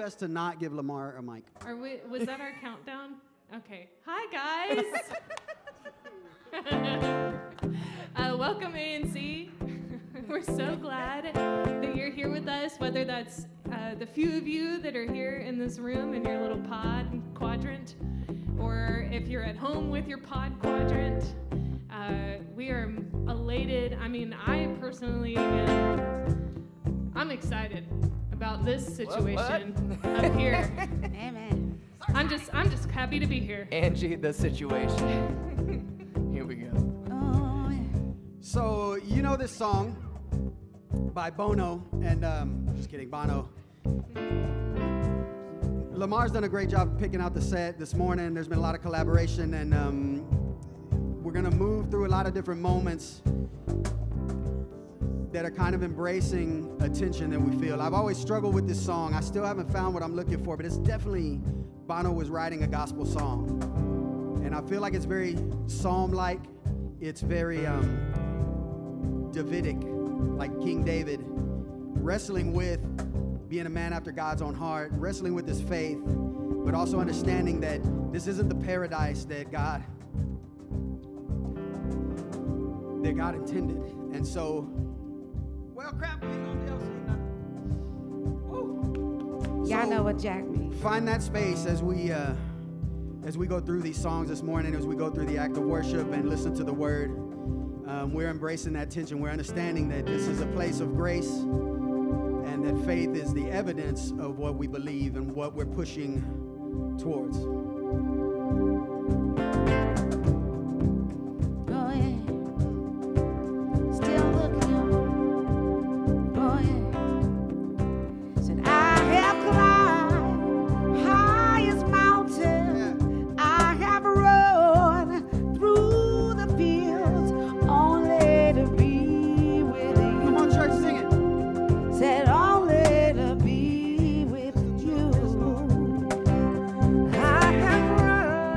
best to not give Lamar a mic. Was that our countdown? Okay. Hi, guys. Welcome, ANC. We're so glad that you're here with us, whether that's the few of you that are here in this room in your little pod quadrant, or if you're at home with your pod quadrant. We are elated. I mean, I personally I'm excited about this situation up here. Amen. I'm just happy to be here. Angie, the situation. Here we go. Oh, yeah. So, you know this song by Bono, and just kidding, Bono. Lamar's done a great job picking out the set this morning. There's been a lot of collaboration, and we're going to move through a lot of different moments that are kind of embracing a tension that we feel. I've always struggled with this song. I still haven't found what I'm looking for, but it's definitely, Bono was writing a gospel song. And I feel like it's very psalm-like. It's very Davidic, like King David, wrestling with being a man after God's own heart, wrestling with his faith, but also understanding that this isn't the paradise that God intended. And so, well, crap, please don't yell, see nothing. Y'all know what Jack means. Find that space as we go through these songs this morning, as we go through the act of worship and listen to the word. We're embracing that tension. We're understanding that this is a place of grace, and that faith is the evidence of what we believe and what we're pushing towards.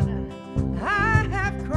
I have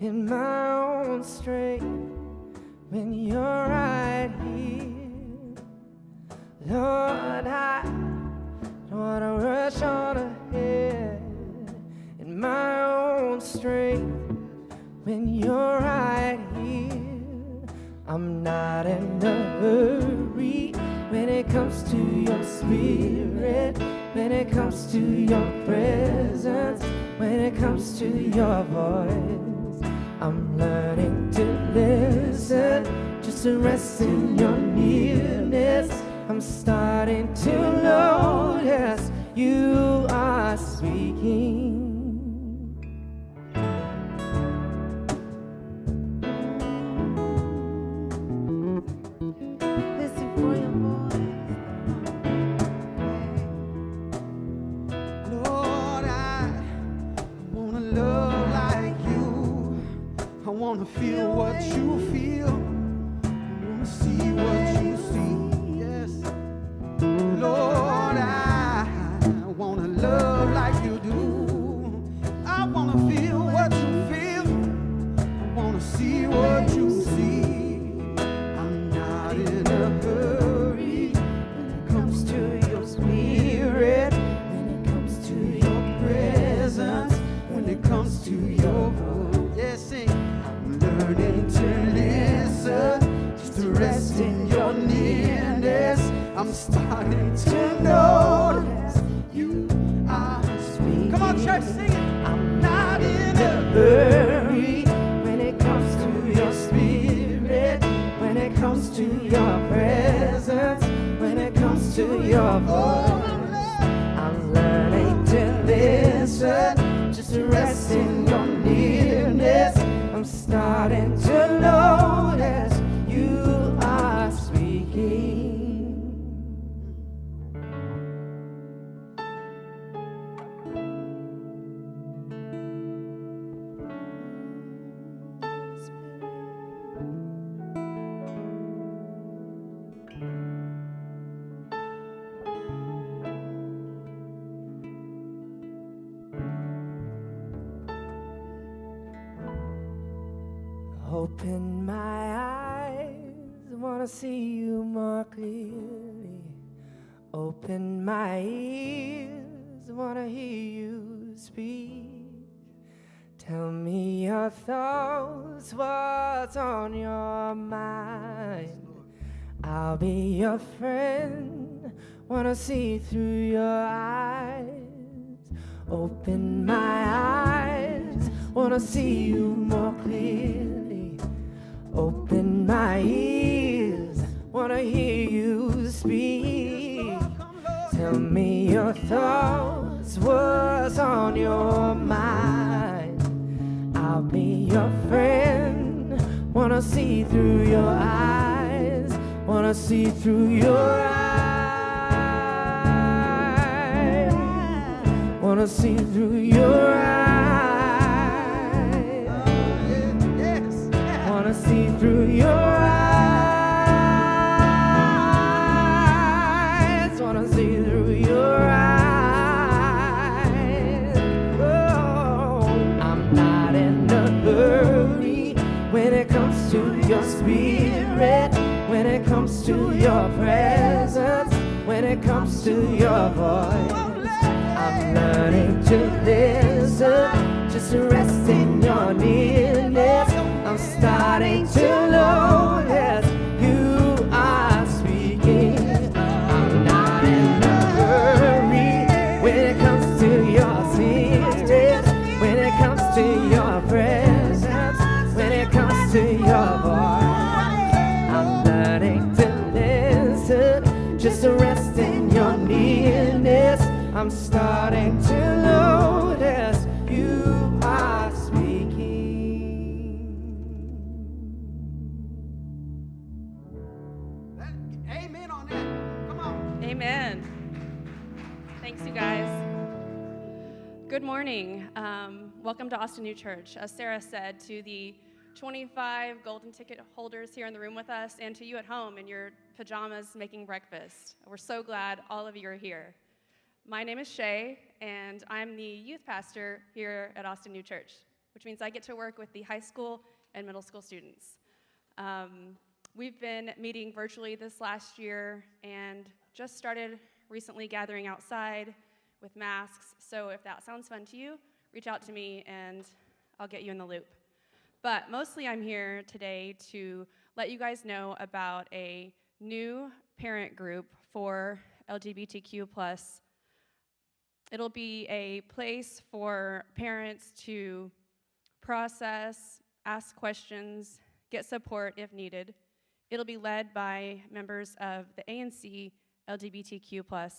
in my own strength when you're right here. Lord, I don't want to rush on ahead in my own strength when you're right here. I'm not in a hurry when it comes to your spirit, when it comes to your presence, when it comes to your voice. I'm learning to listen, just to rest in your nearness. I'm starting to notice you are speaking. Listen for your voice. Lord, I wanna love like you. I wanna feel what you feel. I wanna see what you see. Yes. Lord, I wanna love like you do. I wanna feel what you feel. I wanna see what you see. I'm not in a hurry when it comes to your spirit, when it comes to your presence, when it comes to your voice. Yes, sing. I'm learning to listen, just to rest in your nearness. I'm starting to notice you are speaking. Come on, church, sing it. I'm not in a hurry when it comes to your spirit, when it comes to your presence, when it comes to your voice. I'm learning to listen, just to rest in your nearness. I'm starting to notice you are speaking. Open my eyes, I wanna see you more clearly. Open my ears, I wanna hear you speak. Tell me your thoughts, what's on your mind. I'll be your friend, wanna see through your eyes. Open my eyes, wanna see you more clearly. Open my ears, wanna hear you speak. Tell me your thoughts, what's on your mind. I'll be your friend, wanna see through your eyes, wanna see through your eyes, wanna see through your eyes, wanna see through your eyes, wanna see through your eyes. Oh, I'm not in a hurry when it comes to your spirit, when it comes to your presence, when it comes to your voice. I'm learning to listen, just to rest in your nearness. I'm starting to notice you are speaking. I'm not in a hurry when it comes to your spirit, when it comes to your presence, when it comes to your voice. I'm learning to listen, just to rest in your nearness. I'm starting to notice you are speaking. Amen on that. Come on. Amen. Thanks, you guys. Good morning. Welcome to Austin New Church. As Sarah said, to the 25 golden ticket holders here in the room with us, and to you at home in your pajamas making breakfast. We're so glad all of you are here. My name is Shay, and I'm the youth pastor here at Austin New Church. which means I get to work with the high school and middle school students. We've been meeting virtually this last year and just started recently gathering outside with masks. So if that sounds fun to you, reach out to me and I'll get you in the loop. But mostly I'm here today to let you guys know about a new parent group for LGBTQ+. It'll be a place for parents to process, ask questions, get support if needed. It'll be led by members of the ANC LGBTQ+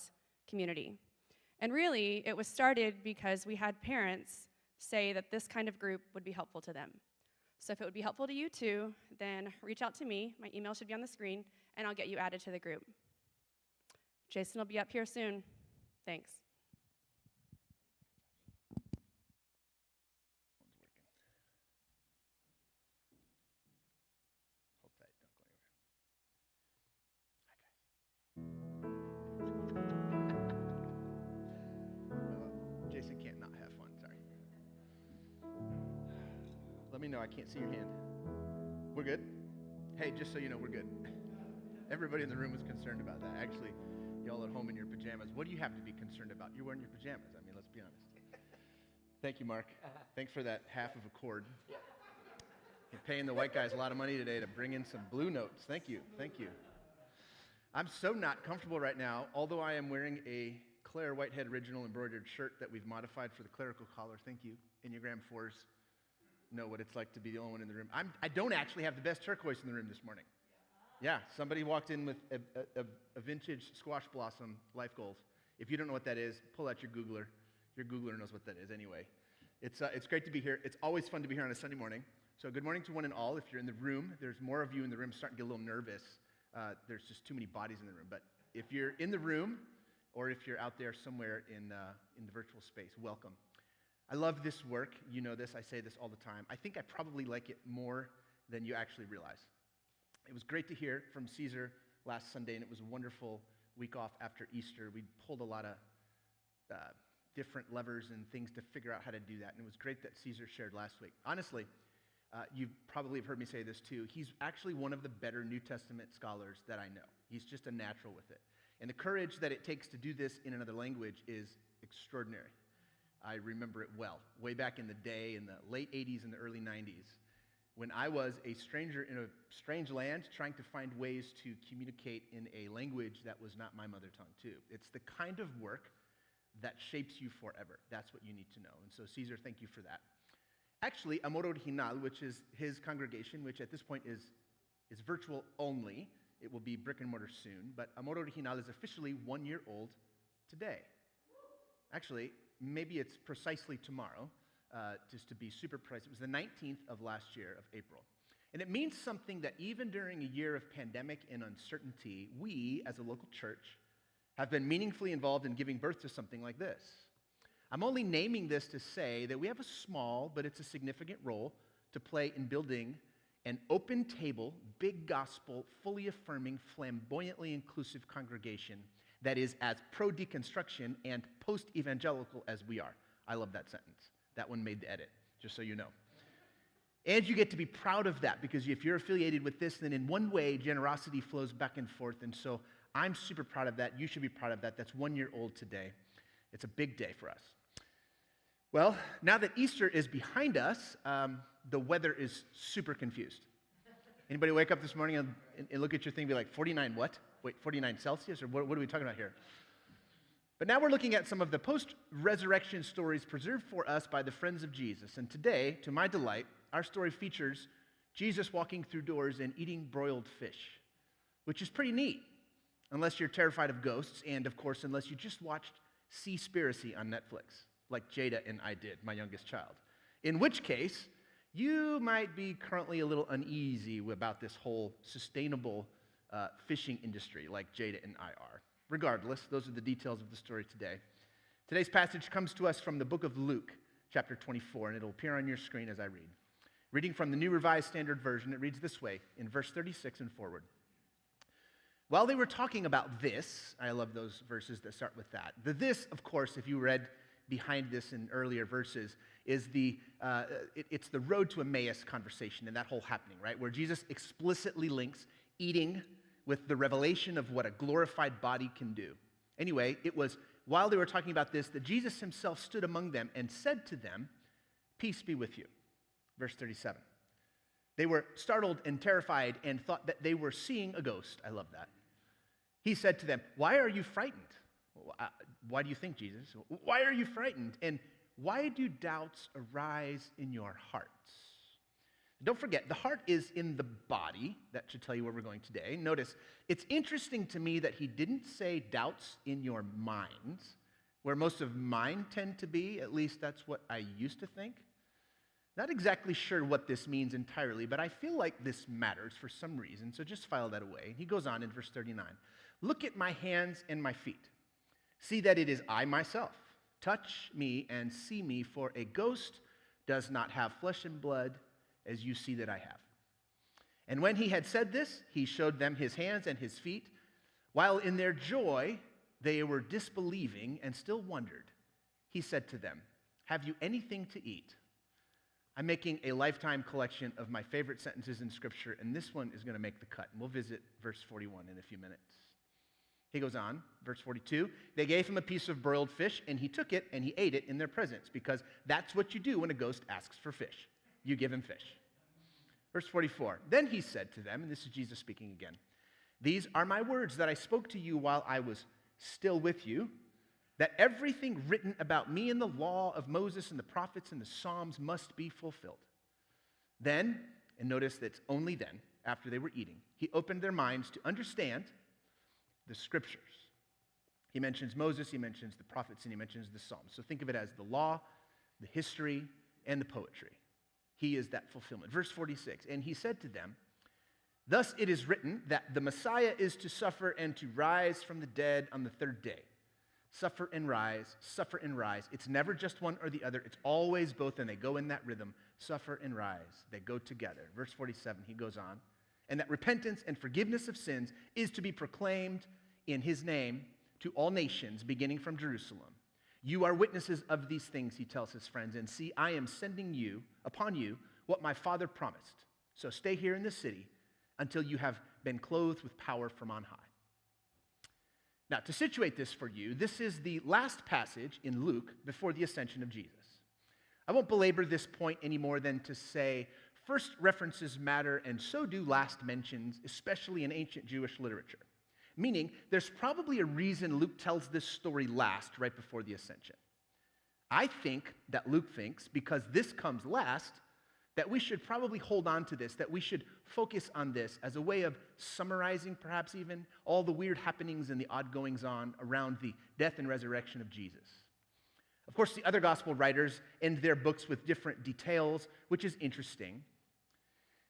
community. And really, it was started because we had parents say that this kind of group would be helpful to them. So if it would be helpful to you too, then reach out to me. My email should be on the screen, and I'll get you added to the group. Jason will be up here soon. Thanks. Jason can't not have fun, sorry. Let me know, I can't see your hand. We're good? Hey, just so you know, we're good. Everybody in the room was concerned about that. Actually, y'all at home in your pajamas, what do you have to be concerned about? You're wearing your pajamas, I mean, let's be honest. Thank you, Mark. Thanks for that half of a cord. You're paying the white guys a lot of money today to bring in some blue notes. Thank you, thank you. I'm so not comfortable right now, although I am wearing a Claire Whitehead original embroidered shirt that we've modified for the clerical collar. Thank you. Enneagram 4s know what it's like to be the only one in the room. I don't actually have the best turquoise in the room this morning. Yeah, somebody walked in with a vintage squash blossom life goals. If you don't know what that is, pull out your Googler. Your Googler knows what that is anyway. It's great to be here. It's always fun to be here on a Sunday morning. So good morning to one and all. If you're in the room, there's more of you in the room, starting to get a little nervous. There's just too many bodies in the room. But if you're in the room, or if you're out there somewhere in the virtual space, welcome. I love this work. You know this. I say this all the time. I think I probably like it more than you actually realize. It was great to hear from Caesar last Sunday, and it was a wonderful week off after Easter. We pulled a lot of different levers and things to figure out how to do that, and it was great that Caesar shared last week. Honestly, you probably have heard me say this too. He's actually one of the better New Testament scholars that I know. He's just a natural with it. And the courage that it takes to do this in another language is extraordinary. I remember it well, way back in the day, in the late 80s and the early 90s, when I was a stranger in a strange land trying to find ways to communicate in a language that was not my mother tongue too. It's the kind of work that shapes you forever. That's what you need to know. And so, Caesar, thank you for that. Actually, Amor Original, which is his congregation, which at this point is virtual only. It will be brick and mortar soon, but Amor Original is officially 1 year old today. Actually, maybe it's precisely tomorrow, just to be super precise. It was the 19th of last year of April. And it means something that even during a year of pandemic and uncertainty, we, as a local church, have been meaningfully involved in giving birth to something like this. I'm only naming this to say that we have a small, but it's a significant role to play in building an open table, big gospel, fully affirming, flamboyantly inclusive congregation that is as pro-deconstruction and post-evangelical as we are. I love that sentence. That one made the edit, just so you know. And you get to be proud of that, because if you're affiliated with this, then in one way, generosity flows back and forth. And so I'm super proud of that. You should be proud of that. That's 1 year old today. It's a big day for us. Well, now that Easter is behind us, the weather is super confused. Anybody wake up this morning and look at your thing and be like, 49 what? Wait, 49 Celsius? Or what are we talking about here? But now we're looking at some of the post-resurrection stories preserved for us by the friends of Jesus. And today, to my delight, our story features Jesus walking through doors and eating broiled fish, which is pretty neat, unless you're terrified of ghosts, and of course, unless you just watched Seaspiracy on Netflix, like Jada and I did, my youngest child. In which case, you might be currently a little uneasy about this whole sustainable fishing industry, like Jada and I are. Regardless, those are the details of the story today. Today's passage comes to us from the book of Luke, chapter 24, and it'll appear on your screen as I read. Reading from the New Revised Standard Version, it reads this way, in verse 36 and forward. While they were talking about this, I love those verses that start with that. The this, of course, if you read behind this in earlier verses, is it's the road to Emmaus conversation and that whole happening, right? Where Jesus explicitly links eating with the revelation of what a glorified body can do. Anyway, it was while they were talking about this that Jesus himself stood among them and said to them, "Peace be with you." Verse 37. They were startled and terrified and thought that they were seeing a ghost. I love that. He said to them, "Why are you frightened?" Why do you think, Jesus? Why are you frightened? And why do doubts arise in your hearts? Don't forget, the heart is in the body. That should tell you where we're going today. Notice, it's interesting to me that he didn't say doubts in your minds, where most of mine tend to be. At least that's what I used to think. Not exactly sure what this means entirely, but I feel like this matters for some reason, so just file that away. He goes on in verse 39. "Look at my hands and my feet. See that it is I myself. Touch me and see me, for a ghost does not have flesh and blood, as you see that I have." And when he had said this, he showed them his hands and his feet. While in their joy they were disbelieving and still wondered, he said to them, "Have you anything to eat?" I'm making a lifetime collection of my favorite sentences in Scripture, and this one is going to make the cut. And we'll visit verse 41 in a few minutes. He goes on, verse 42, "They gave him a piece of broiled fish, and he took it, and he ate it in their presence, because that's what you do when a ghost asks for fish. You give him fish." Verse 44, "Then he said to them," and this is Jesus speaking again, "These are my words that I spoke to you while I was still with you, that everything written about me in the law of Moses and the prophets and the Psalms must be fulfilled." Then, and notice that it's only then, after they were eating, he opened their minds to understand the Scriptures. He mentions Moses, he mentions the prophets, and he mentions the Psalms. So think of it as the law, the history, and the poetry. He is that fulfillment. Verse 46, "And he said to them, thus it is written that the Messiah is to suffer and to rise from the dead on the third day." Suffer and rise, suffer and rise. It's never just one or the other. It's always both, and they go in that rhythm. Suffer and rise. They go together. Verse 47, he goes on, "And that repentance and forgiveness of sins is to be proclaimed in his name to all nations, beginning from Jerusalem. You are witnesses of these things," he tells his friends, "and see, I am sending upon you what my Father promised. So stay here in the city until you have been clothed with power from on high." Now, to situate this for you, this is the last passage in Luke before the ascension of Jesus. I won't belabor this point any more than to say first references matter, and so do last mentions, especially in ancient Jewish literature. Meaning, there's probably a reason Luke tells this story last, right before the ascension. I think that Luke thinks, because this comes last, that we should probably hold on to this, that we should focus on this as a way of summarizing, perhaps even, all the weird happenings and the odd goings-on around the death and resurrection of Jesus. Of course, the other gospel writers end their books with different details, which is interesting.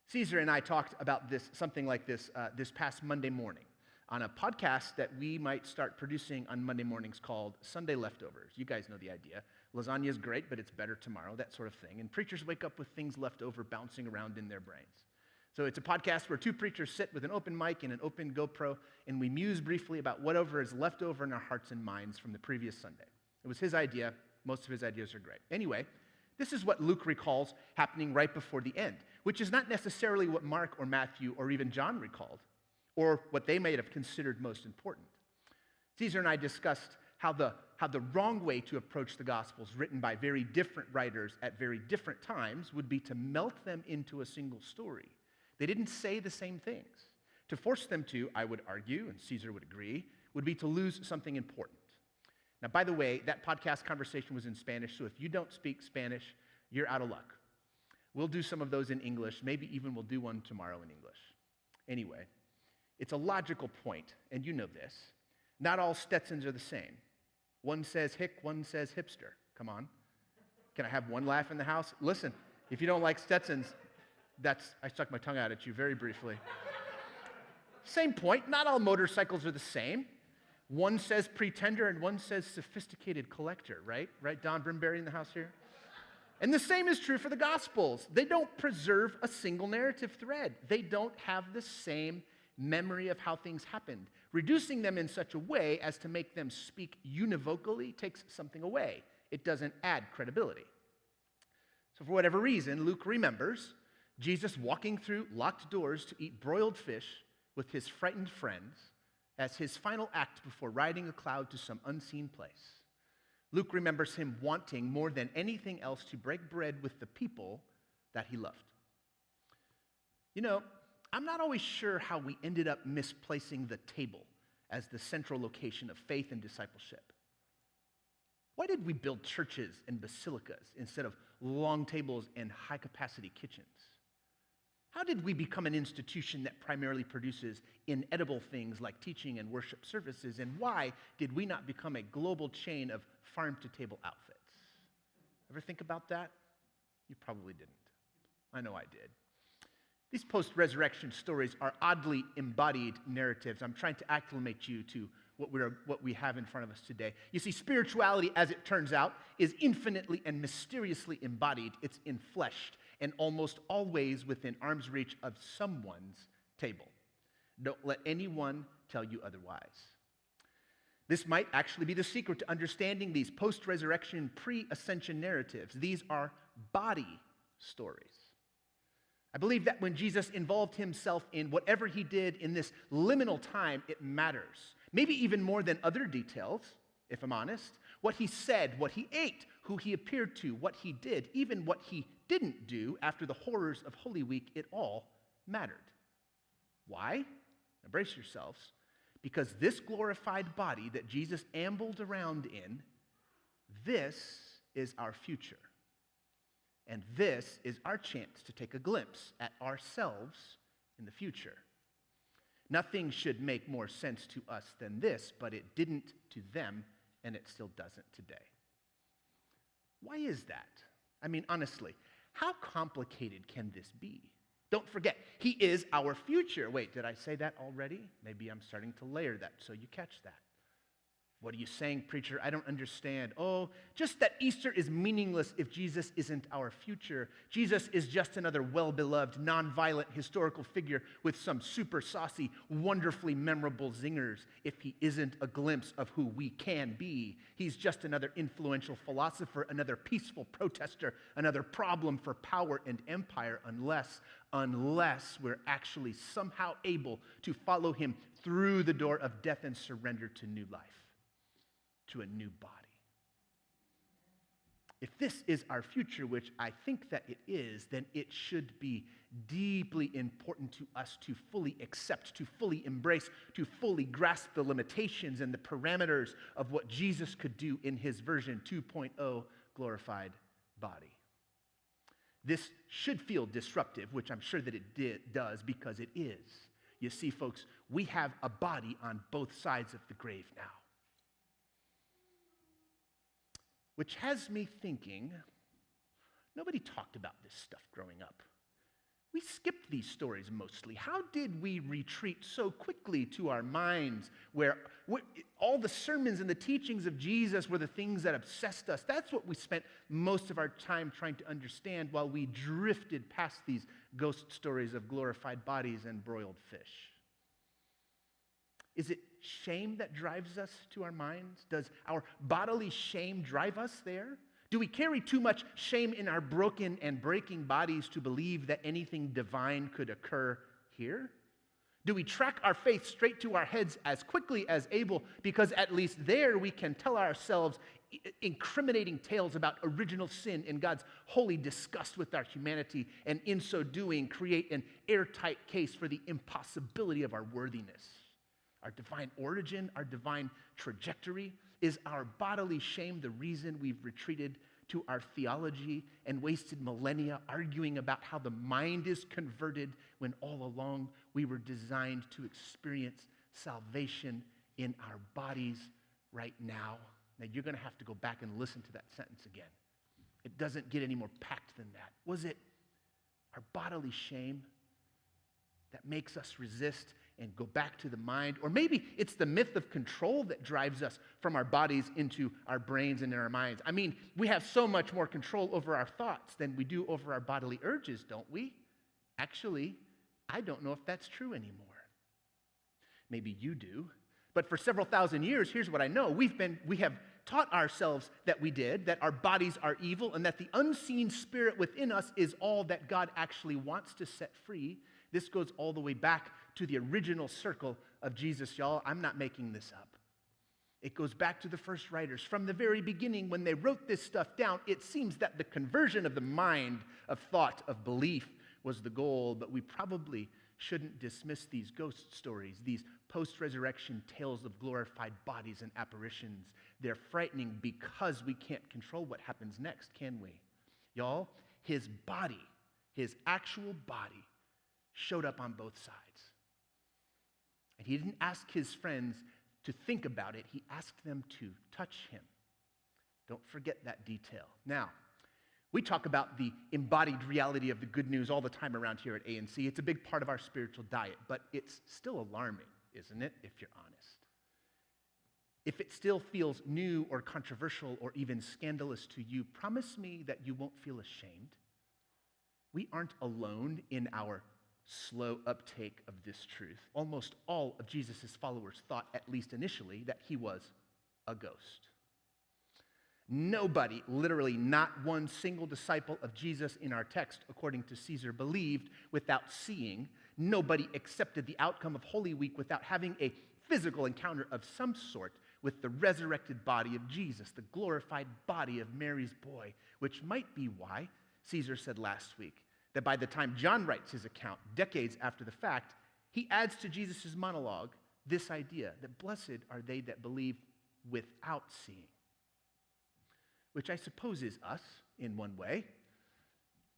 Caesar and I talked about something like this this past Monday morning on a podcast that we might start producing on Monday mornings called Sunday Leftovers. You guys know the idea. Lasagna is great, but it's better tomorrow, that sort of thing. And preachers wake up with things left over bouncing around in their brains. So it's a podcast where two preachers sit with an open mic and an open GoPro, and we muse briefly about whatever is left over in our hearts and minds from the previous Sunday. It was his idea. Most of his ideas are great. Anyway, this is what Luke recalls happening right before the end, which is not necessarily what Mark or Matthew or even John recalled, or what they may have considered most important. Caesar and I discussed how the wrong way to approach the Gospels, written by very different writers at very different times, would be to melt them into a single story. They didn't say the same things. To force them to, I would argue, and Caesar would agree, would be to lose something important. Now, by the way, that podcast conversation was in Spanish, so if you don't speak Spanish, you're out of luck. We'll do some of those in English. Maybe even we'll do one tomorrow in English. Anyway, it's a logical point, and you know this. Not all Stetsons are the same. One says hick, one says hipster. Come on. Can I have one laugh in the house? Listen, if you don't like Stetsons, I stuck my tongue out at you very briefly. Same point. Not all motorcycles are the same. One says pretender and one says sophisticated collector, right? Right, Don Brimberry in the house here? And the same is true for the Gospels. They don't preserve a single narrative thread. They don't have the same memory of how things happened. Reducing them in such a way as to make them speak univocally takes something away. It doesn't add credibility. So for whatever reason, Luke remembers Jesus walking through locked doors to eat broiled fish with his frightened friends as his final act before riding a cloud to some unseen place. Luke remembers him wanting more than anything else to break bread with the people that he loved. You know, I'm not always sure how we ended up misplacing the table as the central location of faith and discipleship. Why did we build churches and basilicas instead of long tables and high-capacity kitchens? How did we become an institution that primarily produces inedible things like teaching and worship services? And why did we not become a global chain of farm-to-table outfits? Ever think about that? You probably didn't. I know I did. These post-resurrection stories are oddly embodied narratives. I'm trying to acclimate you to what we have in front of us today. You see, spirituality, as it turns out, is infinitely and mysteriously embodied. It's enfleshed and almost always within arm's reach of someone's table. Don't let anyone tell you otherwise. This might actually be the secret to understanding these post-resurrection, pre-ascension narratives. These are body stories. I believe that when Jesus involved himself in whatever he did in this liminal time, it matters. Maybe even more than other details, if I'm honest. What he said, what he ate, who he appeared to, what he did, even what he didn't do after the horrors of Holy Week, it all mattered. Why? Embrace yourselves. Because this glorified body that Jesus ambled around in, this is our future. And this is our chance to take a glimpse at ourselves in the future. Nothing should make more sense to us than this, but it didn't to them, and it still doesn't today. Why is that? I mean, honestly, how complicated can this be? Don't forget, he is our future. Wait, did I say that already? Maybe I'm starting to layer that so you catch that. What are you saying, preacher? I don't understand. Oh, just that Easter is meaningless if Jesus isn't our future. Jesus is just another well-beloved, nonviolent historical figure with some super saucy, wonderfully memorable zingers if he isn't a glimpse of who we can be. He's just another influential philosopher, another peaceful protester, another problem for power and empire unless we're actually somehow able to follow him through the door of death and surrender to new life. To a new body. If this is our future, which I think that it is, then it should be deeply important to us to fully accept, to fully embrace, to fully grasp the limitations and the parameters of what Jesus could do in his version 2.0 glorified body. This should feel disruptive, which I'm sure that it does because it is. You see, folks, we have a body on both sides of the grave now. Which has me thinking, nobody talked about this stuff growing up. We skipped these stories mostly. How did we retreat so quickly to our minds where all the sermons and the teachings of Jesus were the things that obsessed us? That's what we spent most of our time trying to understand while we drifted past these ghost stories of glorified bodies and broiled fish. Is it shame that drives us to our minds? Does our bodily shame drive us there? Do we carry too much shame in our broken and breaking bodies to believe that anything divine could occur here? Do we track our faith straight to our heads as quickly as able because at least there we can tell ourselves incriminating tales about original sin and God's holy disgust with our humanity, and in so doing create an airtight case for the impossibility of our worthiness? Our divine origin, our divine trajectory? Is our bodily shame the reason we've retreated to our theology and wasted millennia arguing about how the mind is converted when all along we were designed to experience salvation in our bodies right now? Now you're going to have to go back and listen to that sentence again. It doesn't get any more packed than that. Was it our bodily shame that makes us resist and go back to the mind? Or maybe it's the myth of control that drives us from our bodies into our brains and in our minds. I mean, we have so much more control over our thoughts than we do over our bodily urges, don't we? Actually, I don't know if that's true anymore. Maybe you do. But for several thousand years, here's what I know. We have taught ourselves that we did, that our bodies are evil, and that the unseen spirit within us is all that God actually wants to set free. This goes all the way back to the original circle of Jesus, y'all. I'm not making this up. It goes back to the first writers. From the very beginning, when they wrote this stuff down, it seems that the conversion of the mind, of thought, of belief was the goal, but we probably shouldn't dismiss these ghost stories, these post-resurrection tales of glorified bodies and apparitions. They're frightening because we can't control what happens next, can we? Y'all, his body, his actual body, showed up on both sides. And he didn't ask his friends to think about it. He asked them to touch him. Don't forget that detail. Now, we talk about the embodied reality of the good news all the time around here at ANC. It's a big part of our spiritual diet, but it's still alarming, isn't it, if you're honest? If it still feels new or controversial or even scandalous to you, promise me that you won't feel ashamed. We aren't alone in our slow uptake of this truth. Almost all of Jesus' followers thought, at least initially, that he was a ghost. Nobody, literally not one single disciple of Jesus in our text, according to Caesar, believed without seeing. Nobody accepted the outcome of Holy Week without having a physical encounter of some sort with the resurrected body of Jesus, the glorified body of Mary's boy, which might be why Caesar said last week that by the time John writes his account, decades after the fact, he adds to Jesus' monologue this idea that blessed are they that believe without seeing, which I suppose is us in one way.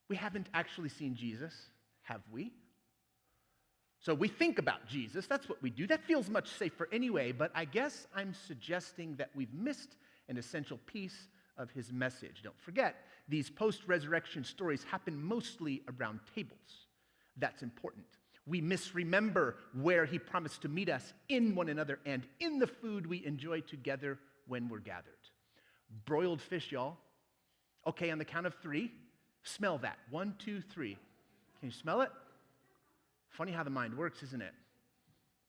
We haven't actually seen Jesus, have we? So we think about Jesus, that's what we do. That feels much safer anyway, but I guess I'm suggesting that we've missed an essential piece of his message. Don't forget, these post-resurrection stories happen mostly around tables. That's important. We misremember where he promised to meet us in one another and in the food we enjoy together when we're gathered. Broiled fish, y'all. Okay, on the count of 3, smell that. 1, 2, 3. Can you smell it? Funny how the mind works, isn't it?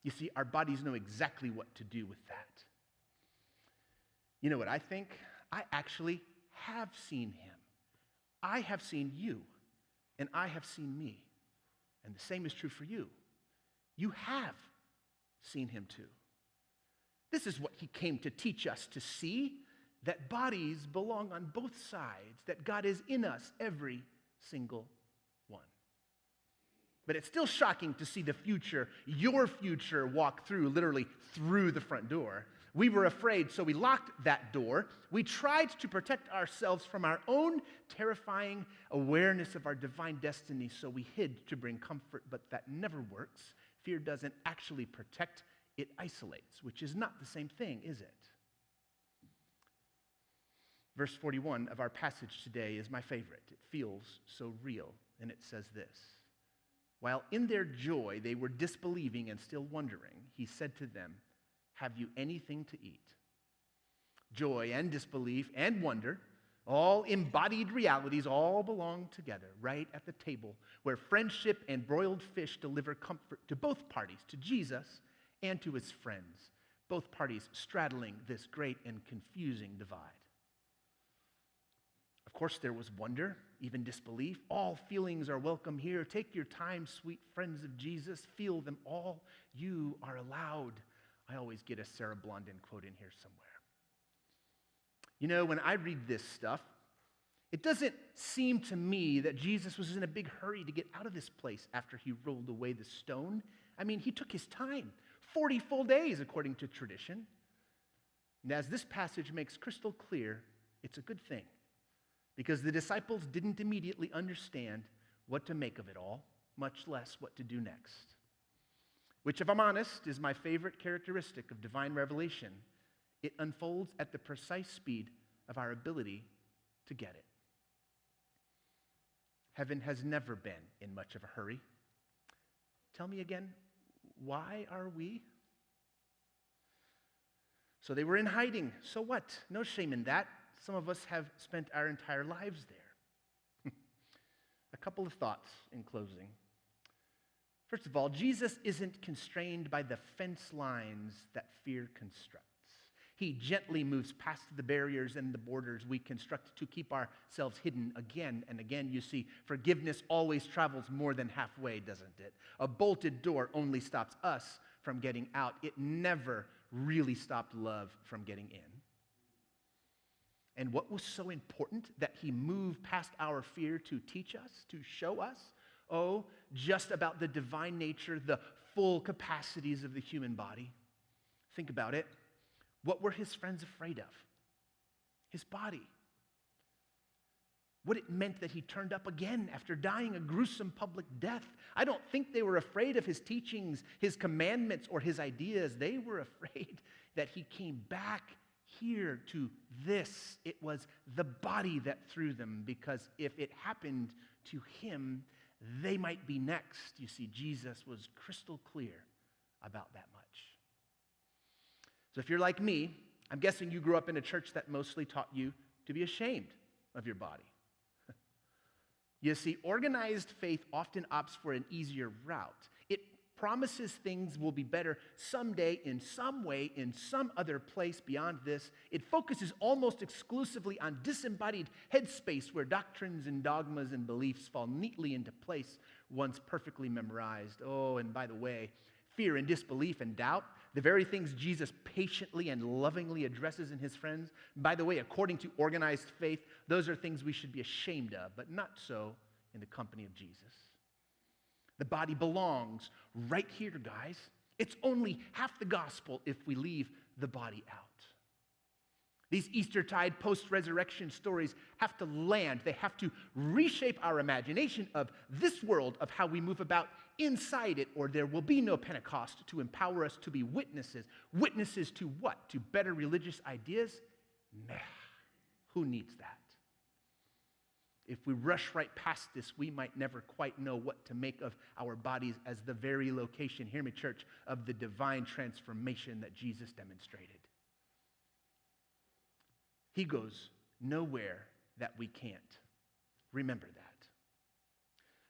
You see, our bodies know exactly what to do with that. You know what I think? I actually have seen him. I have seen you, and I have seen me. And the same is true for you. You have seen him too. This is what he came to teach us to see, that bodies belong on both sides, that God is in us, every single one. But it's still shocking to see the future, your future, walk through, literally through the front door. We were afraid, so we locked that door. We tried to protect ourselves from our own terrifying awareness of our divine destiny, so we hid to bring comfort, but that never works. Fear doesn't actually protect, it isolates, which is not the same thing, is it? Verse 41 of our passage today is my favorite. It feels so real, and it says this. While in their joy they were disbelieving and still wondering, he said to them, have you anything to eat? Joy and disbelief and wonder, all embodied realities, all belong together right at the table where friendship and broiled fish deliver comfort to both parties, to Jesus and to his friends, both parties straddling this great and confusing divide. Of course, there was wonder, even disbelief. All feelings are welcome here. Take your time, sweet friends of Jesus. Feel them all. You are allowed. I always get a Sarah Blondin quote in here somewhere. You know, when I read this stuff, it doesn't seem to me that Jesus was in a big hurry to get out of this place after he rolled away the stone. I mean, he took his time, 40 full days according to tradition. And as this passage makes crystal clear, it's a good thing, because the disciples didn't immediately understand what to make of it all, much less what to do next. Which, if I'm honest, is my favorite characteristic of divine revelation. It unfolds at the precise speed of our ability to get it. Heaven has never been in much of a hurry. Tell me again, why are we? So they were in hiding. So what? No shame in that. Some of us have spent our entire lives there. A couple of thoughts in closing. First of all, Jesus isn't constrained by the fence lines that fear constructs. He gently moves past the barriers and the borders we construct to keep ourselves hidden again and again. You see, forgiveness always travels more than halfway, doesn't it? A bolted door only stops us from getting out. It never really stopped love from getting in. And what was so important that he moved past our fear to teach us, to show us? Oh, just about the divine nature, the full capacities of the human body. Think about it. What were his friends afraid of? His body. What it meant that he turned up again after dying a gruesome public death. I don't think they were afraid of his teachings, his commandments, or his ideas. They were afraid that he came back here to this. It was the body that threw them, because if it happened to him, they might be next. You see, Jesus was crystal clear about that much. So if you're like me, I'm guessing you grew up in a church that mostly taught you to be ashamed of your body. You see, organized faith often opts for an easier route. It promises things will be better someday, in some way, in some other place beyond this. It focuses almost exclusively on disembodied headspace where doctrines and dogmas and beliefs fall neatly into place once perfectly memorized. Oh, and by the way, fear and disbelief and doubt, the very things Jesus patiently and lovingly addresses in his friends, by the way, according to organized faith, those are things we should be ashamed of, but not so in the company of Jesus. The body belongs right here, guys. It's only half the gospel if we leave the body out. These Eastertide post-resurrection stories have to land. They have to reshape our imagination of this world, of how we move about inside it, or there will be no Pentecost to empower us to be witnesses. Witnesses to what? To better religious ideas? Nah. Who needs that? If we rush right past this, we might never quite know what to make of our bodies as the very location, hear me, church, of the divine transformation that Jesus demonstrated. He goes nowhere that we can't. Remember that.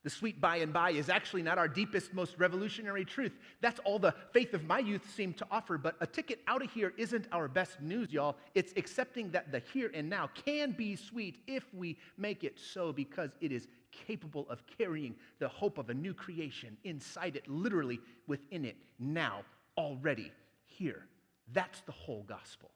The sweet by and by is actually not our deepest, most revolutionary truth. That's all the faith of my youth seemed to offer. But a ticket out of here isn't our best news, y'all. It's accepting that the here and now can be sweet if we make it so, because it is capable of carrying the hope of a new creation inside it, literally within it, now, already, here. That's the whole gospel.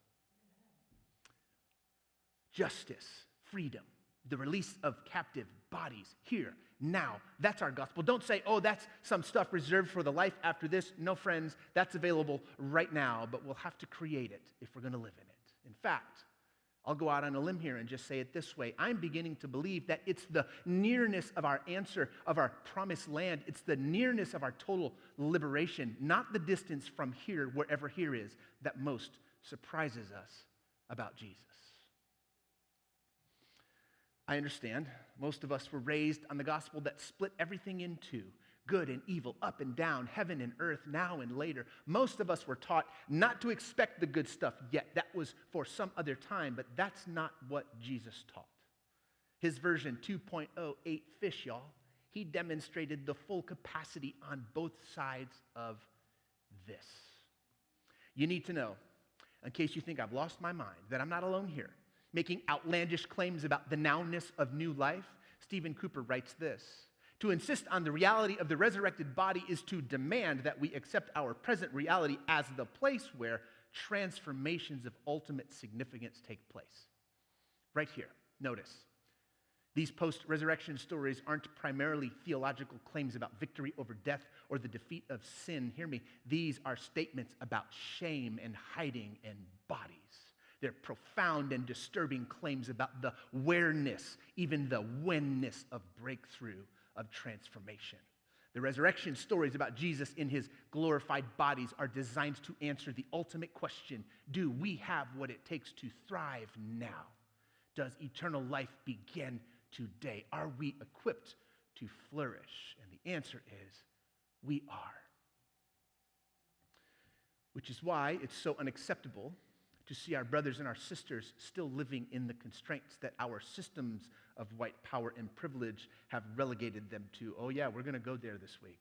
Justice, freedom, the release of captive bodies, here, now. That's our gospel. Don't say, oh, that's some stuff reserved for the life after this. No, friends, that's available right now, but we'll have to create it if we're going to live in it. In fact, I'll go out on a limb here and just say it this way. I'm beginning to believe that it's the nearness of our answer, of our promised land. It's the nearness of our total liberation, not the distance from here, wherever here is, that most surprises us about Jesus. I understand. Most of us were raised on the gospel that split everything in two, good and evil, up and down, heaven and earth, now and later. Most of us were taught not to expect the good stuff yet. That was for some other time, but that's not what Jesus taught. His version 2.08 fish, y'all. He demonstrated the full capacity on both sides of this. You need to know, in case you think I've lost my mind, that I'm not alone here, making outlandish claims about the nowness of new life. Stephen Cooper writes this: to insist on the reality of the resurrected body is to demand that we accept our present reality as the place where transformations of ultimate significance take place. Right here, notice. These post-resurrection stories aren't primarily theological claims about victory over death or the defeat of sin. Hear me. These are statements about shame and hiding and bodies. They're profound and disturbing claims about the where-ness, even the when-ness of breakthrough, of transformation. The resurrection stories about Jesus in his glorified bodies are designed to answer the ultimate question: do we have what it takes to thrive now? Does eternal life begin today? Are we equipped to flourish? And the answer is, we are. Which is why it's so unacceptable to see our brothers and our sisters still living in the constraints that our systems of white power and privilege have relegated them to. Oh yeah, we're going to go there this week.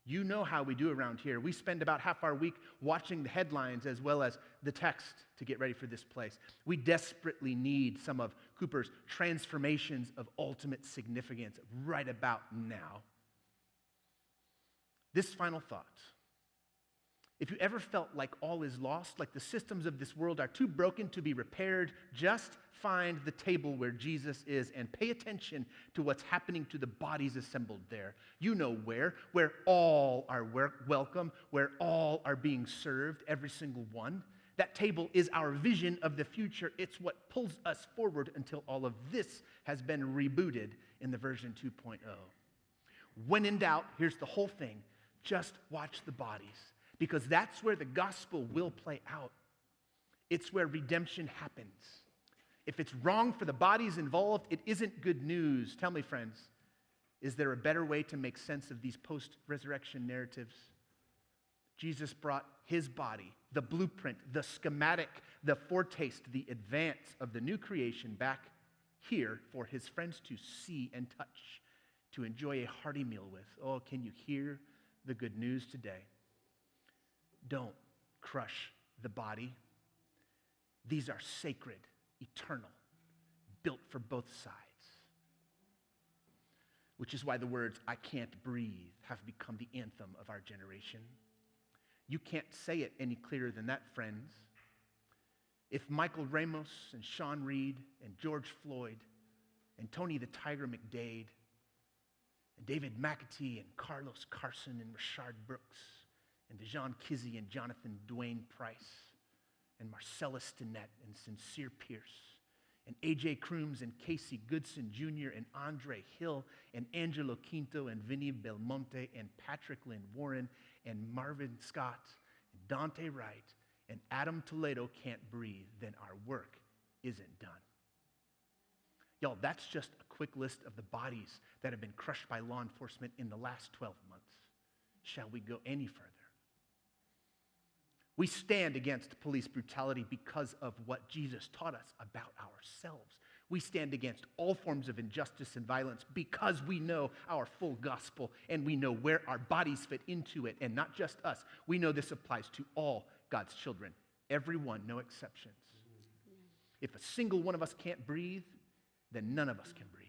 You know how we do around here. We spend about half our week watching the headlines as well as the text to get ready for this place. We desperately need some of Cooper's transformations of ultimate significance right about now. This final thought. If you ever felt like all is lost, like the systems of this world are too broken to be repaired, just find the table where Jesus is and pay attention to what's happening to the bodies assembled there. You know where all are welcome, where all are being served, every single one. That table is our vision of the future. It's what pulls us forward until all of this has been rebooted in the version 2.0. When in doubt, here's the whole thing. Just watch the bodies. Because that's where the gospel will play out. It's where redemption happens. If it's wrong for the bodies involved, it isn't good news. Tell me, friends, is there a better way to make sense of these post-resurrection narratives? Jesus brought his body, the blueprint, the schematic, the foretaste, the advance of the new creation back here for his friends to see and touch, to enjoy a hearty meal with. Oh, can you hear the good news today? Don't crush the body. These are sacred, eternal, built for both sides. Which is why the words, "I can't breathe," have become the anthem of our generation. You can't say it any clearer than that, friends. If Michael Ramos and Sean Reed and George Floyd and Tony the Tiger McDade and David McAtee and Carlos Carson and Rashard Brooks and DeJohn Kizzy and Jonathan Dwayne Price and Marcella Stinnett and Sincere Pierce and A.J. Crooms and Casey Goodson Jr. and Andre Hill and Angelo Quinto and Vinny Belmonte and Patrick Lynn Warren and Marvin Scott and Dante Wright and Adam Toledo can't breathe, then our work isn't done. Y'all, that's just a quick list of the bodies that have been crushed by law enforcement in the last 12 months. Shall we go any further? We stand against police brutality because of what Jesus taught us about ourselves. We stand against all forms of injustice and violence because we know our full gospel and we know where our bodies fit into it, and not just us. We know this applies to all God's children, everyone, no exceptions. If a single one of us can't breathe, then none of us can breathe.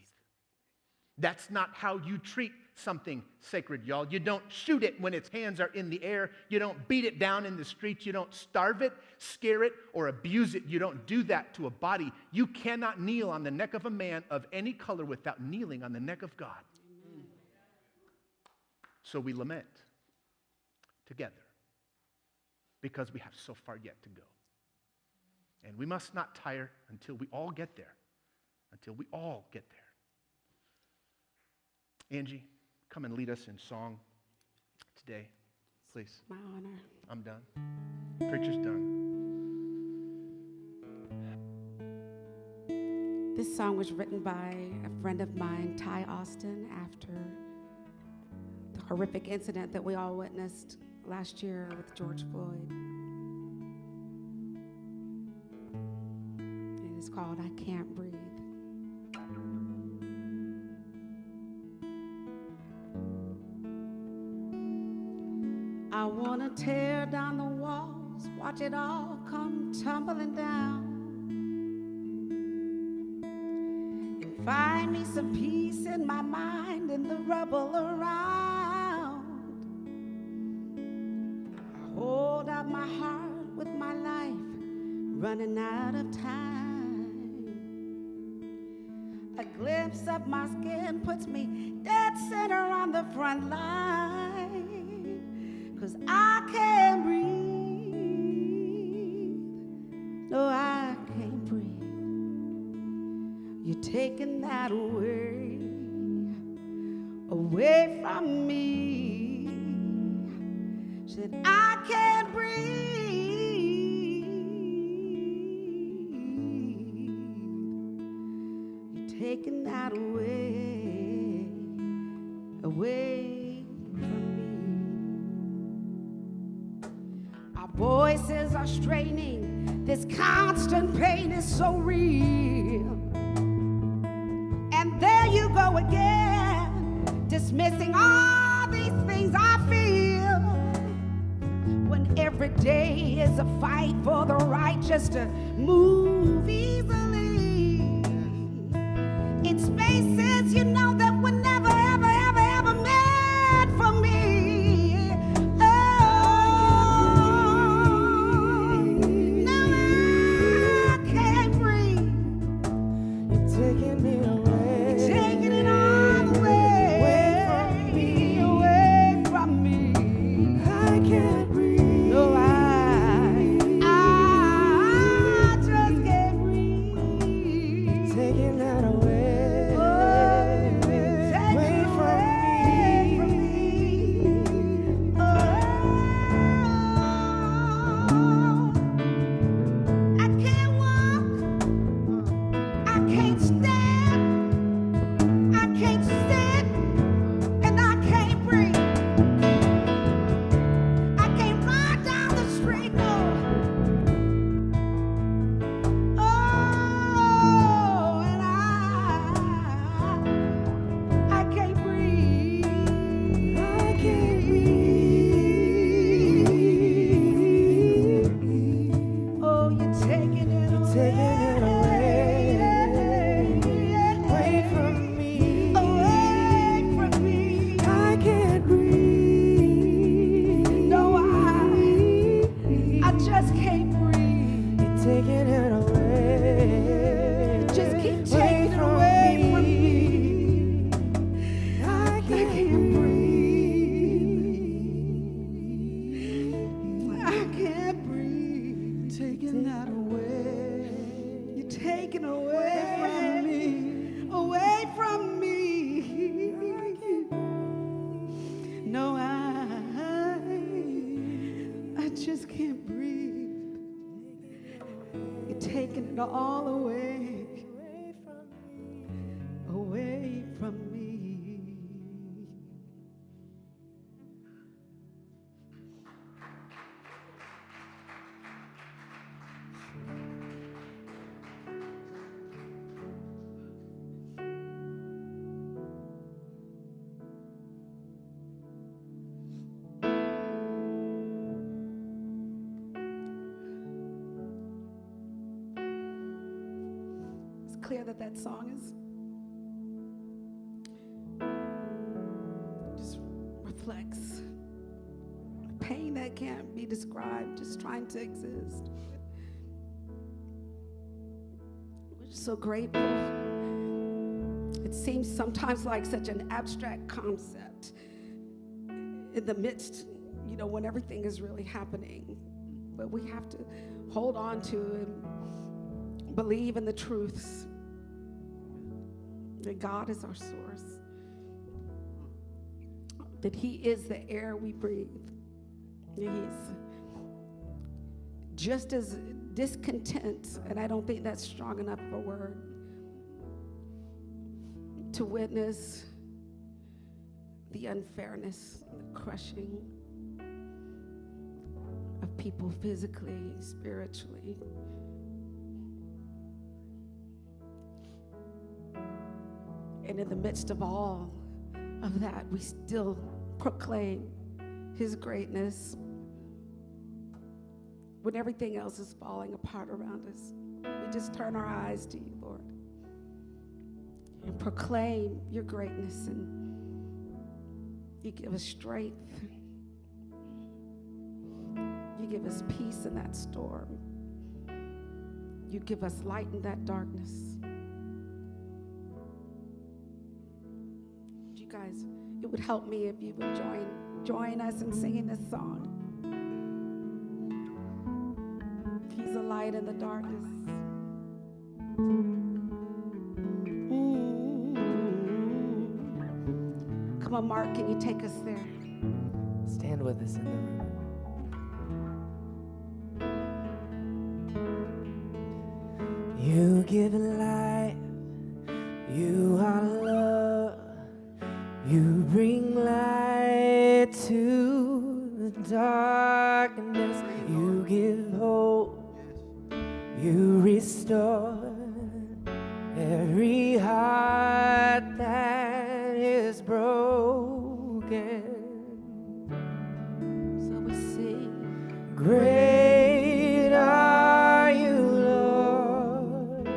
That's not how you treat something sacred, y'all. You don't shoot it when its hands are in the air. You don't beat it down in the streets. You don't starve it, scare it, or abuse it. You don't do that to a body. You cannot kneel on the neck of a man of any color without kneeling on the neck of God. Amen. So we lament together because we have so far yet to go. And we must not tire until we all get there. Until we all get there. Angie, come and lead us in song today, please. My honor. I'm done. Preacher's done. This song was written by a friend of mine, Ty Austin, after the horrific incident that we all witnessed last year with George Floyd. It is called "I Can't Breathe." I want to tear down the walls, watch it all come tumbling down, and find me some peace in my mind and the rubble around. I hold out my heart with my life running out of time. A glimpse of my skin puts me dead center on the front line. 'Cause I can't breathe. No, I can't breathe. You're taking that away from me. Said I can't breathe. You're taking that away from me. Our voices are straining. This constant pain is so real. And there you go again, dismissing all these things I feel. day is a fight for the righteous to move easily. In spaces you know that were never, ever, ever, ever meant for me. Oh, now I can't breathe. You're taking me away. You're taking it all away, away from me. I can't breathe. No, I just can't breathe. Taking that away. Away from me. Oh, I can't walk. I can't stand. I can't sit. And I can't breathe. I can't run down the street, no. Oh, and I can't breathe. I can't breathe. Oh, you're taking it away. Away from me. Away from me. I can't breathe. No, I just can't breathe. You're taking it away. Just keep taking it away from me. I can't can't breathe. I can't breathe. Taking that away. You're taking away from me. Away from me. No, I just can't breathe. You're taking it all away. Away from me. It's clear that that song just reflects pain that can't be described, just trying to exist. We're just so grateful. It seems sometimes like such an abstract concept in the midst, when everything is really happening. But we have to hold on to and believe in the truths that God is our source, that He is the air we breathe. He's just as discontent, and I don't think that's strong enough of a word, to witness the unfairness, the crushing of people physically, spiritually. And in the midst of all of that, we still proclaim His greatness. When everything else is falling apart around us, we just turn our eyes to You, Lord, and proclaim Your greatness, and You give us strength. You give us peace in that storm. You give us light in that darkness. You guys, it would help me if you would join us in singing this song. He's a light in the darkness. Come on, Mark, can you take us there? Stand with us in the room. You give life, You are love, You bring light to the darkness, You give hope, You restore every heart that is broken. So we sing. Great are you, Lord.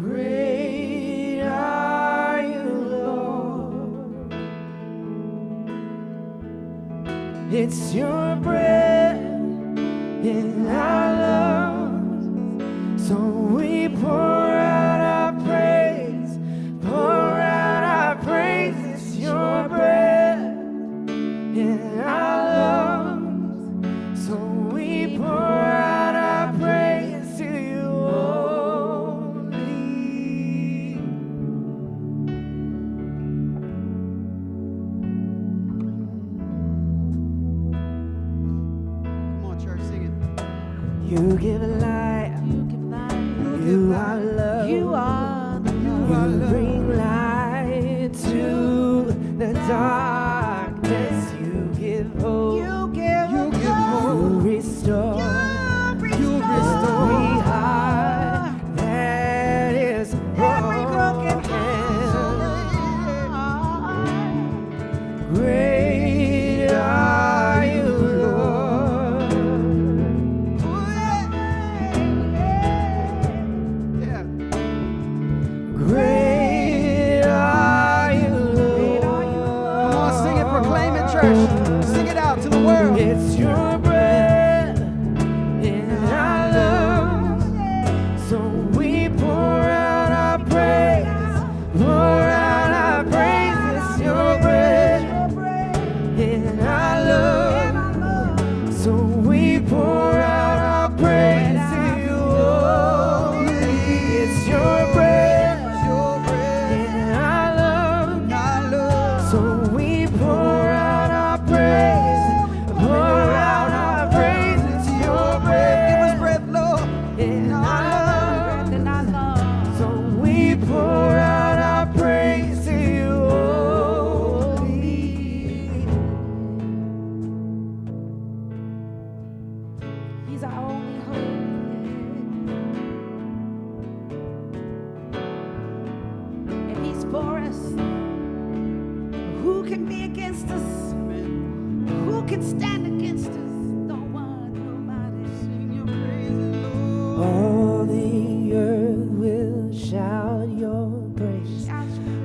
Great are you, Lord. It's your breath in our lungs, so we pour out our praise, pour out our praise. It's your breath in our lungs, so we pour out our praise to you only. Come on, church, sing it. You give light, you are love, You are the you bring light to the darkness. You give hope, You give you hope. restore, You restore every heart that is every broken broken. heart. Great are you, Lord. Yeah. Great are you, Lord. Come on, sing it, proclaim it, church. Sing it out to the world. It's your breath in our lungs, so we pour out our praise, pour out our praise. It's your breath in our lungs, so we pour out our praise to you only. It's your breath in our lungs, so we pour out our praise, pour out our praise. It's your breath. Give us breath, Lord. In our lungs, And I love. so we pour out our praise to you only. He's our only hope. If he's for us, who can be against us? Who can stand against us? No one, nobody. Sing your praises, Lord. All the earth will shout your praise.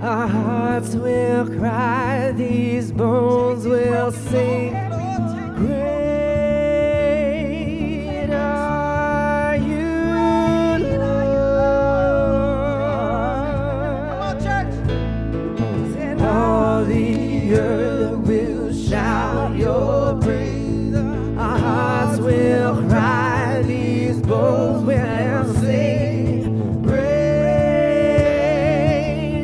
Our hearts will cry, these bones will sing. Great are you, Lord. All the earth will shout your praise. Our hearts will cry, these bones will sing. Great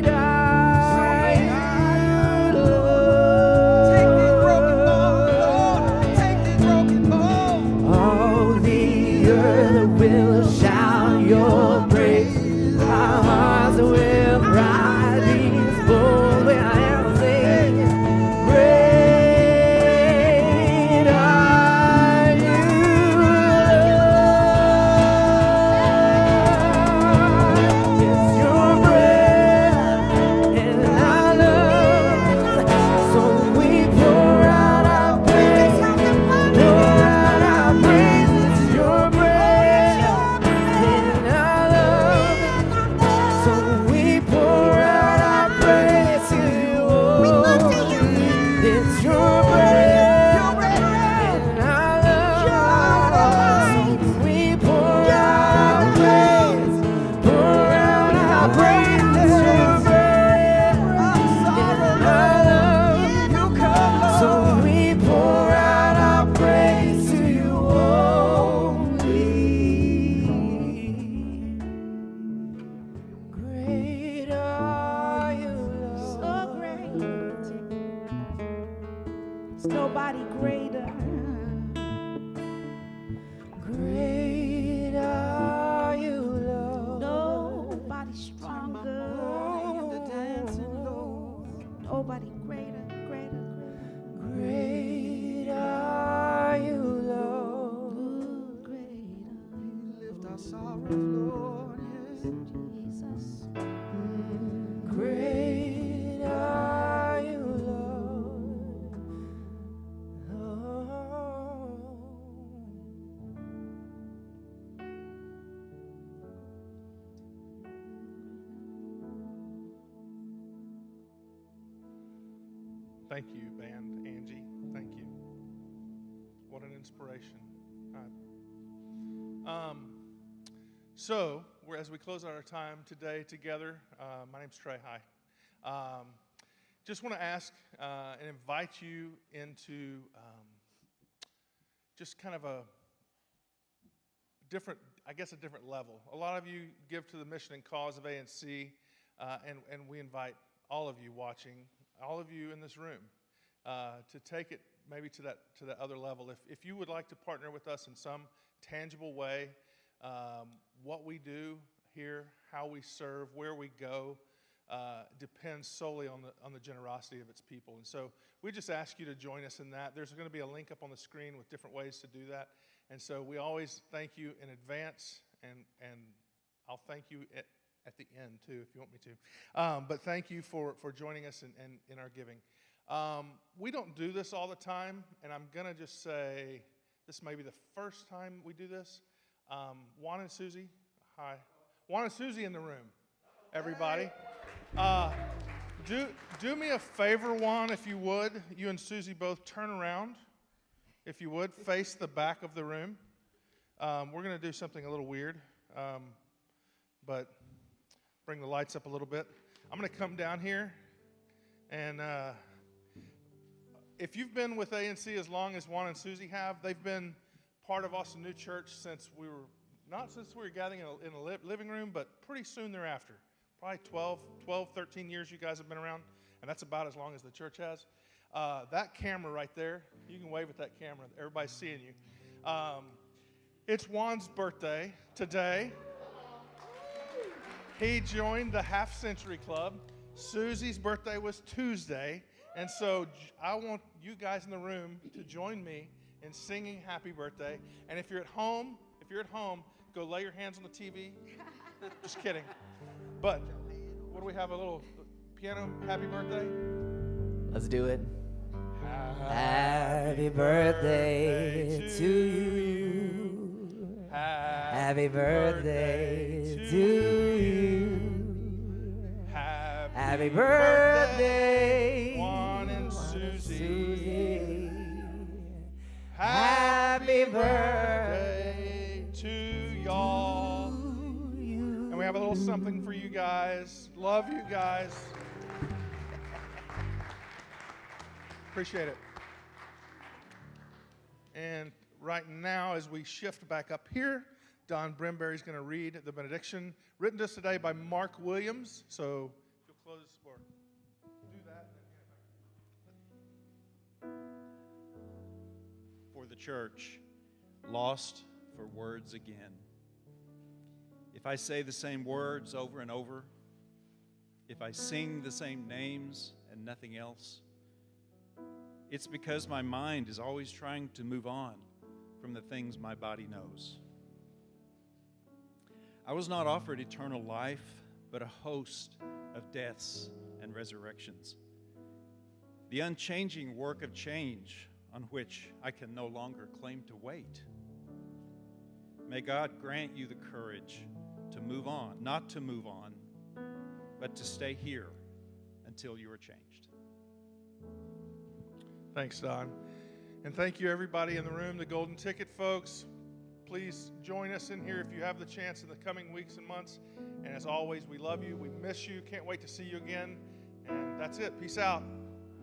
are you, Lord. Take these broken bones, Lord. Take these broken bones. All the earth will shout your praise. Our hearts will cry, these bones will sing. Great are you, Lord. It's your breath in our lungs, so we pour out our praise, pour out our praise. It's your breath in our lungs, so we pour out our praise to you. It's your breath in our lungs, so we pour out our praise, pour out our praise. It's your breath in our lungs, so we pour out our praise to you only. Great are you, So Lord. great. There's nobody greater. Great are you, Lord. Nobody stronger. Nobody greater, greater, greater. Great are you, Lord. Greater. Lift our sorrows, Lord. Yes. Jesus. Great are Thank you, band. Angie, thank you. What an inspiration. So, as we close out our time today together, my name's Trey. Hi. Just want to ask and invite you into just kind of a different level. A lot of you give to the mission and cause of ANC, and we invite all of you watching, all of you in this room, to take it maybe to that other level. If you would like to partner with us in some tangible way, what we do here, how we serve, where we go, depends solely on the generosity of its people. And so we just ask you to join us in that. There's going to be a link up on the screen with different ways to do that. And so we always thank you in advance, and I'll thank you at the end too if you want me to. But thank you for joining us in our giving. We don't do this all the time, and I'm going to just say this may be the first time we do this. Juan and Susie, hi. Juan and Susie in the room, everybody. Do me a favor, Juan, if you would. You and Susie both turn around, if you would. Face the back of the room. We're going to do something a little weird, but bring the lights up a little bit. I'm going to come down here, and if you've been with ANC as long as Juan and Susie have, they've been part of Austin New Church since we were gathering in a living room, but pretty soon thereafter. Probably 12, 13 years you guys have been around, and that's about as long as the church has. That camera right there, you can wave at that camera. Everybody's seeing you. It's Juan's birthday today. He joined the Half Century Club. Susie's birthday was Tuesday, and so I want you guys in the room to join me in singing happy birthday. And if you're at home, go lay your hands on the TV. Just kidding. But what do we have? A little piano happy birthday? Let's do it. Happy birthday to you. Happy birthday to you. Happy birthday, Juan and Susie. Happy birthday to y'all. And we have a little something for you guys. Love you guys. Appreciate it. And right now, as we shift back up here, Don Brimberry's going to read the benediction written to us today by Mark Williams. So if you'll close or do that. For the church, lost for words again. If I say the same words over and over, if I sing the same names and nothing else, it's because my mind is always trying to move on from the things my body knows. I was not offered eternal life, but a host of deaths and resurrections. The unchanging work of change on which I can no longer claim to wait. May God grant you the courage to move on, not to move on, but to stay here until you are changed. Thanks, Don. And thank you, everybody in the room, the Golden Ticket folks. Please join us in here if you have the chance in the coming weeks and months. And as always, we love you. We miss you. Can't wait to see you again. And that's it. Peace out.